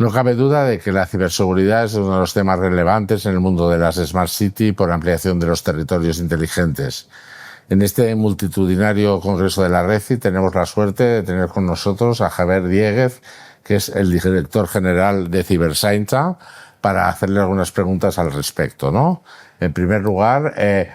No cabe duda de que la ciberseguridad es uno de los temas relevantes en el mundo de las Smart City por ampliación de los territorios inteligentes. En este multitudinario congreso de la RECI tenemos la suerte de tener con nosotros a Javier Dieguez, que es el director general de Ciberzaintza, para hacerle algunas preguntas al respecto, ¿no? En primer lugar,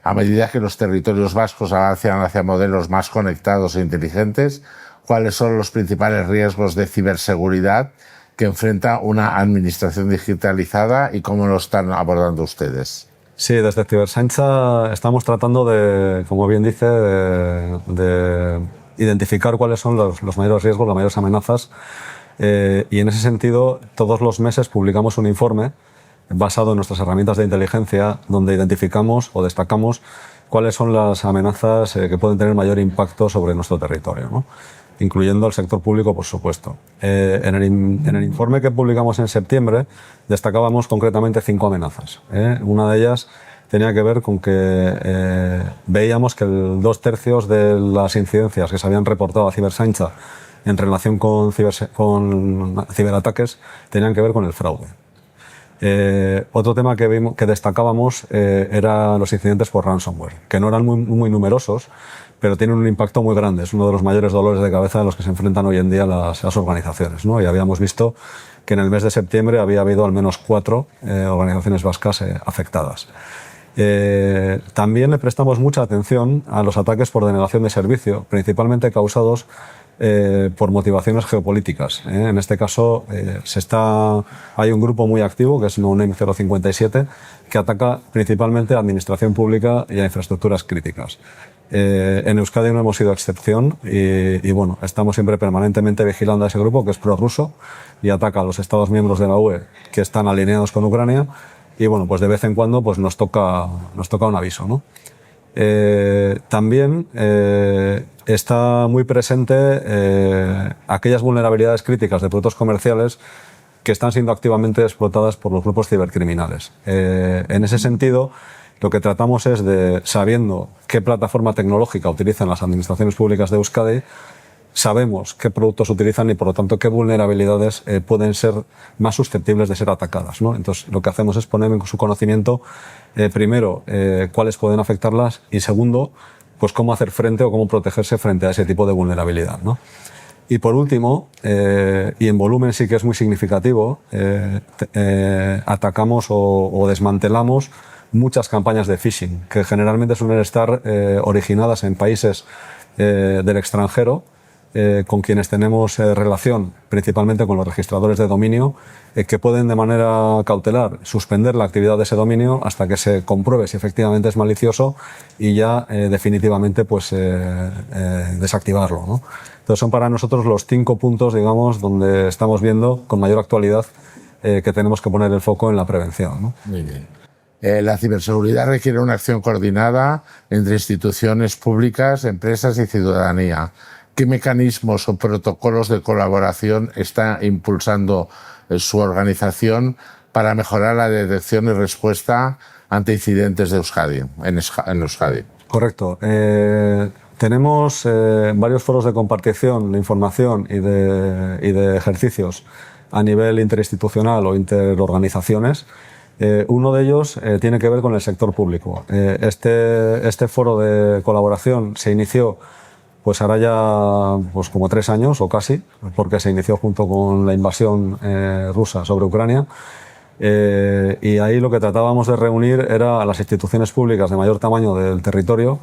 a medida que los territorios vascos avanzan hacia modelos más conectados e inteligentes, ¿cuáles son los principales riesgos de ciberseguridad que enfrenta una administración digitalizada y cómo lo están abordando ustedes? Sí, desde Ciberzaintza estamos tratando de, como bien dice, de identificar cuáles son los mayores riesgos, las mayores amenazas, y en ese sentido todos los meses publicamos un informe basado en nuestras herramientas de inteligencia donde identificamos o destacamos cuáles son las amenazas que pueden tener mayor impacto sobre nuestro territorio, ¿no? Incluyendo el sector público, por supuesto. En el informe que publicamos en septiembre destacábamos concretamente 5 amenazas. Una de ellas tenía que ver con que veíamos que 2/3 de las incidencias que se habían reportado a Ciberzaintza en relación con ciberataques tenían que ver con el fraude. Otro tema que destacábamos eran los incidentes por ransomware, que no eran muy numerosos, pero tienen un impacto muy grande. Es uno de los mayores dolores de cabeza a los que se enfrentan hoy en día las organizaciones, ¿no? Y habíamos visto que en el mes de septiembre había habido al menos 4 organizaciones vascas afectadas. También le prestamos mucha atención a los ataques por denegación de servicio, principalmente causados por motivaciones geopolíticas. En este caso hay un grupo muy activo que es NoName 057 que ataca principalmente a administración pública y a infraestructuras críticas. En Euskadi no hemos sido excepción y bueno, estamos siempre permanentemente vigilando a ese grupo que es prorruso y ataca a los Estados miembros de la UE que están alineados con Ucrania y bueno, pues de vez en cuando pues nos toca un aviso, ¿no? También está muy presente aquellas vulnerabilidades críticas de productos comerciales que están siendo activamente explotadas por los grupos cibercriminales. En ese sentido, lo que tratamos es de, sabiendo qué plataforma tecnológica utilizan las administraciones públicas de Euskadi, sabemos qué productos utilizan y, por lo tanto, qué vulnerabilidades pueden ser más susceptibles de ser atacadas, ¿no? Entonces, lo que hacemos es poner en su conocimiento, primero, cuáles pueden afectarlas y, segundo, pues cómo hacer frente o cómo protegerse frente a ese tipo de vulnerabilidad, ¿no? Y, por último, y en volumen sí que es muy significativo, atacamos o desmantelamos muchas campañas de phishing, que generalmente suelen estar originadas en países del extranjero, con quienes tenemos relación, principalmente con los registradores de dominio, que pueden de manera cautelar suspender la actividad de ese dominio hasta que se compruebe si efectivamente es malicioso y ya definitivamente pues, desactivarlo, ¿no? Entonces son para nosotros los 5 puntos, digamos, donde estamos viendo con mayor actualidad que tenemos que poner el foco en la prevención, ¿no? Muy bien. La ciberseguridad requiere una acción coordinada entre instituciones públicas, empresas y ciudadanía. ¿Qué mecanismos o protocolos de colaboración está impulsando su organización para mejorar la detección y respuesta ante incidentes de Euskadi, en Euskadi? Correcto. Tenemos varios foros de compartición de información y de ejercicios a nivel interinstitucional o interorganizaciones. Uno de ellos tiene que ver con el sector público. Este foro de colaboración se inició pues ahora ya pues como 3 años o casi, porque se inició junto con la invasión rusa sobre Ucrania. Y ahí lo que tratábamos de reunir era a las instituciones públicas de mayor tamaño del territorio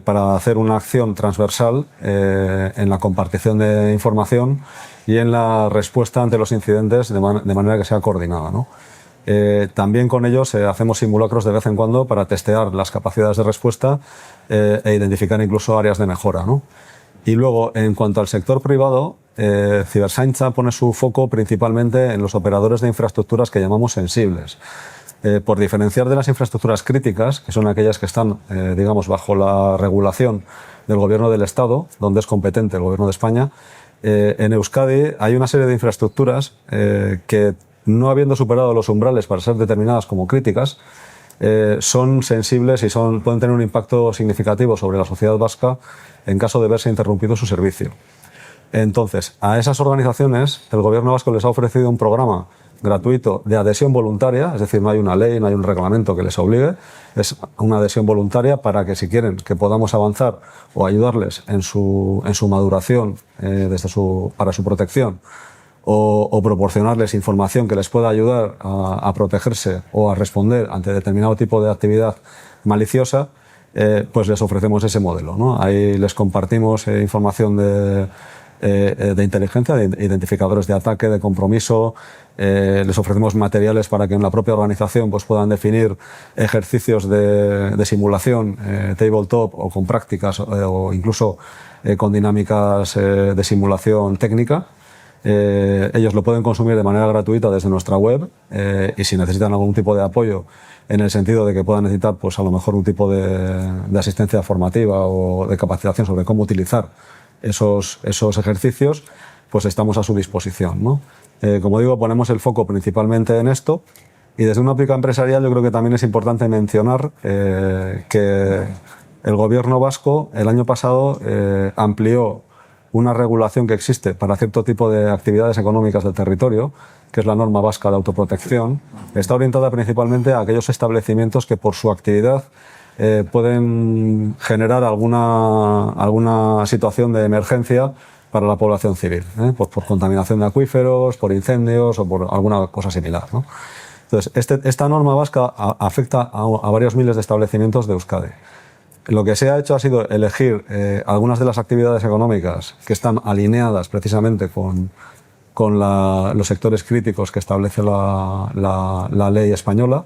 para hacer una acción transversal en la compartición de información y en la respuesta ante los incidentes de manera que sea coordinada, ¿no? También con ellos hacemos simulacros de vez en cuando para testear las capacidades de respuesta e identificar incluso áreas de mejora, ¿no? Y luego, en cuanto al sector privado, Ciberzaintza pone su foco principalmente en los operadores de infraestructuras que llamamos sensibles. Por diferenciar de las infraestructuras críticas, que son aquellas que están, digamos, bajo la regulación del Gobierno del Estado, donde es competente el Gobierno de España, en Euskadi hay una serie de infraestructuras que, no habiendo superado los umbrales para ser determinadas como críticas, son sensibles y pueden tener un impacto significativo sobre la sociedad vasca en caso de verse interrumpido su servicio. Entonces, a esas organizaciones el Gobierno vasco les ha ofrecido un programa gratuito de adhesión voluntaria, es decir, no hay una ley, no hay un reglamento que les obligue, es una adhesión voluntaria para que si quieren que podamos avanzar o ayudarles en su maduración para su protección o proporcionarles información que les pueda ayudar a protegerse o a responder ante determinado tipo de actividad maliciosa, pues les ofrecemos ese modelo, ¿no? Ahí les compartimos información de inteligencia, de identificadores de ataque, de compromiso, les ofrecemos materiales para que en la propia organización pues, puedan definir ejercicios de simulación, tabletop o con prácticas o incluso con dinámicas de simulación técnica. Ellos lo pueden consumir de manera gratuita desde nuestra web y si necesitan algún tipo de apoyo en el sentido de que puedan necesitar pues, a lo mejor un tipo de asistencia formativa o de capacitación sobre cómo utilizar esos ejercicios, pues estamos a su disposición, ¿no? Como digo, ponemos el foco principalmente en esto y desde una óptica empresarial yo creo que también es importante mencionar que el Gobierno vasco el año pasado amplió una regulación que existe para cierto tipo de actividades económicas del territorio, que es la norma vasca de autoprotección. Está orientada principalmente a aquellos establecimientos que por su actividad pueden generar alguna situación de emergencia para la población civil, por contaminación de acuíferos, por incendios o por alguna cosa similar, ¿no? Entonces, esta norma vasca afecta a varios miles de establecimientos de Euskadi. Lo que se ha hecho ha sido elegir algunas de las actividades económicas que están alineadas precisamente con los sectores críticos que establece la ley española,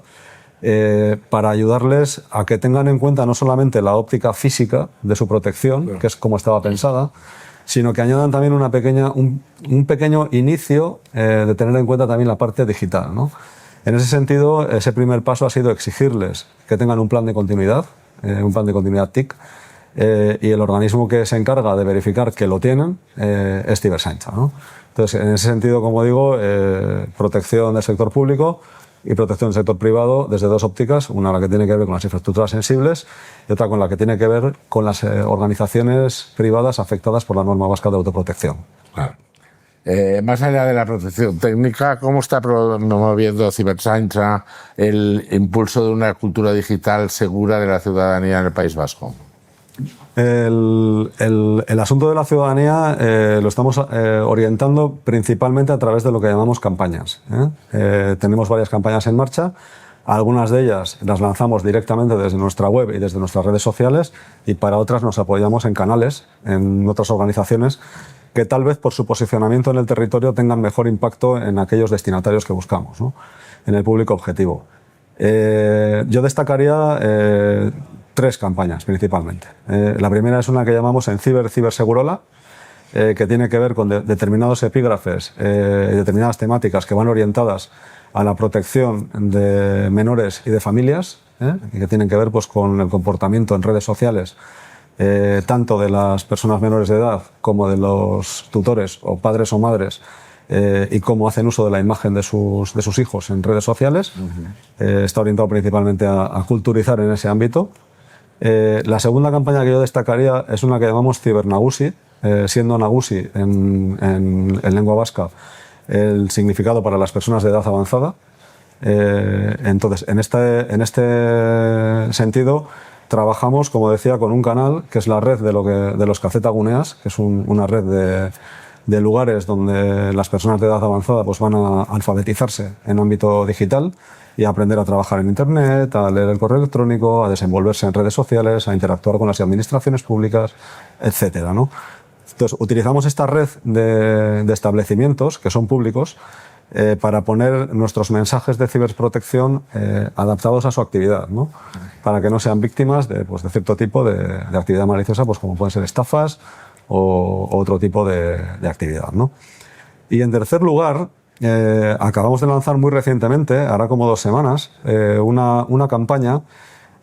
para ayudarles a que tengan en cuenta no solamente la óptica física de su protección, que es como estaba pensada, sino que añadan también un pequeño inicio de tener en cuenta también la parte digital, ¿no? En ese sentido, ese primer paso ha sido exigirles que tengan un plan de continuidad TIC, y el organismo que se encarga de verificar que lo tienen es Cibersaintza, ¿no? Entonces, en ese sentido, como digo, protección del sector público y protección del sector privado desde dos ópticas, una la que tiene que ver con las infraestructuras sensibles y otra con la que tiene que ver con las organizaciones privadas afectadas por la norma vasca de autoprotección. Claro. Más allá de la protección técnica, ¿cómo está promoviendo Cibersaintza el impulso de una cultura digital segura de la ciudadanía en el País Vasco? El asunto de la ciudadanía lo estamos orientando principalmente a través de lo que llamamos campañas. Tenemos varias campañas en marcha. Algunas de ellas las lanzamos directamente desde nuestra web y desde nuestras redes sociales y para otras nos apoyamos en canales, en otras organizaciones que tal vez por su posicionamiento en el territorio tengan mejor impacto en aquellos destinatarios que buscamos, ¿no? En el público objetivo. Yo destacaría tres campañas principalmente. La primera es una que llamamos En Cibersegurola, que tiene que ver con determinados epígrafes y determinadas temáticas que van orientadas a la protección de menores y de familias, y que tienen que ver pues, con el comportamiento en redes sociales tanto de las personas menores de edad como de los tutores o padres o madres y cómo hacen uso de la imagen de sus hijos en redes sociales. Está orientado principalmente a culturizar en ese ámbito. La segunda campaña que yo destacaría es una que llamamos Cibernagusi, siendo Nagusi en lengua vasca el significado para las personas de edad avanzada. Entonces, en este sentido, trabajamos, como decía, con un canal que es la red de los Kazetaguneas, que es una red de lugares donde las personas de edad avanzada pues, van a alfabetizarse en ámbito digital y a aprender a trabajar en Internet, a leer el correo electrónico, a desenvolverse en redes sociales, a interactuar con las administraciones públicas, etcétera, ¿no? Entonces, utilizamos esta red de establecimientos que son públicos para poner nuestros mensajes de ciberprotección adaptados a su actividad, ¿no? Para que no sean víctimas de cierto tipo de actividad maliciosa, pues como pueden ser estafas o otro tipo de actividad, ¿no? Y en tercer lugar, acabamos de lanzar muy recientemente, hará como 2 semanas, una campaña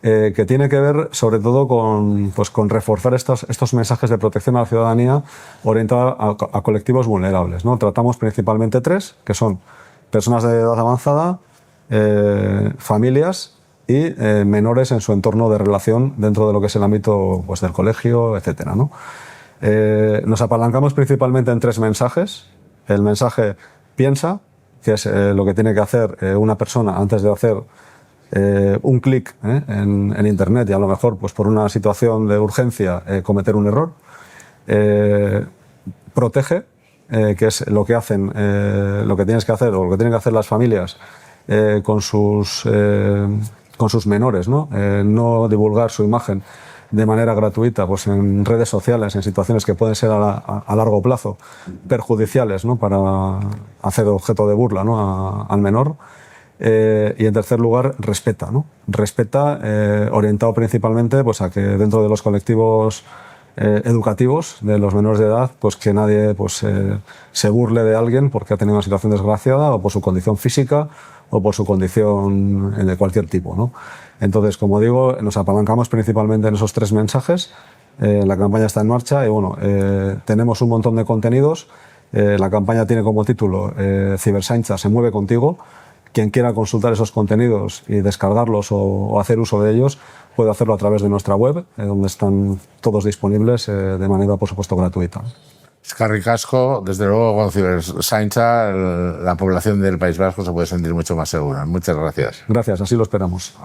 que tiene que ver sobre todo con reforzar estos mensajes de protección a la ciudadanía orientada a colectivos vulnerables, ¿no? Tratamos principalmente 3, que son personas de edad avanzada, familias y menores en su entorno de relación dentro de lo que es el ámbito pues, del colegio, etcétera, ¿no? Nos apalancamos principalmente en 3 mensajes. El mensaje piensa, que es lo que tiene que hacer una persona antes de hacer un clic en Internet y a lo mejor pues, por una situación de urgencia cometer un error. Protege, que es lo que hacen, lo que tienes que hacer o lo que tienen que hacer las familias con sus menores, ¿no? No divulgar su imagen de manera gratuita pues en redes sociales, en situaciones que pueden ser a largo plazo perjudiciales, ¿no? Para hacer objeto de burla, ¿no? al menor. Y en tercer lugar, respeta, ¿no? Respeta, orientado principalmente pues, a que dentro de los colectivos educativos de los menores de edad, pues que nadie pues, se burle de alguien porque ha tenido una situación desgraciada o por su condición física o por su condición de cualquier tipo, ¿no? Entonces, como digo, nos apalancamos principalmente en esos 3 mensajes. La campaña está en marcha y bueno, tenemos un montón de contenidos. La campaña tiene como título Ciberzaintza se mueve contigo. Quien quiera consultar esos contenidos y descargarlos o hacer uso de ellos puede hacerlo a través de nuestra web, donde están todos disponibles de manera, por supuesto, gratuita. Eskerrik asko, desde luego con Ciberzaintza la población del País Vasco se puede sentir mucho más segura. Muchas gracias. Gracias, así lo esperamos.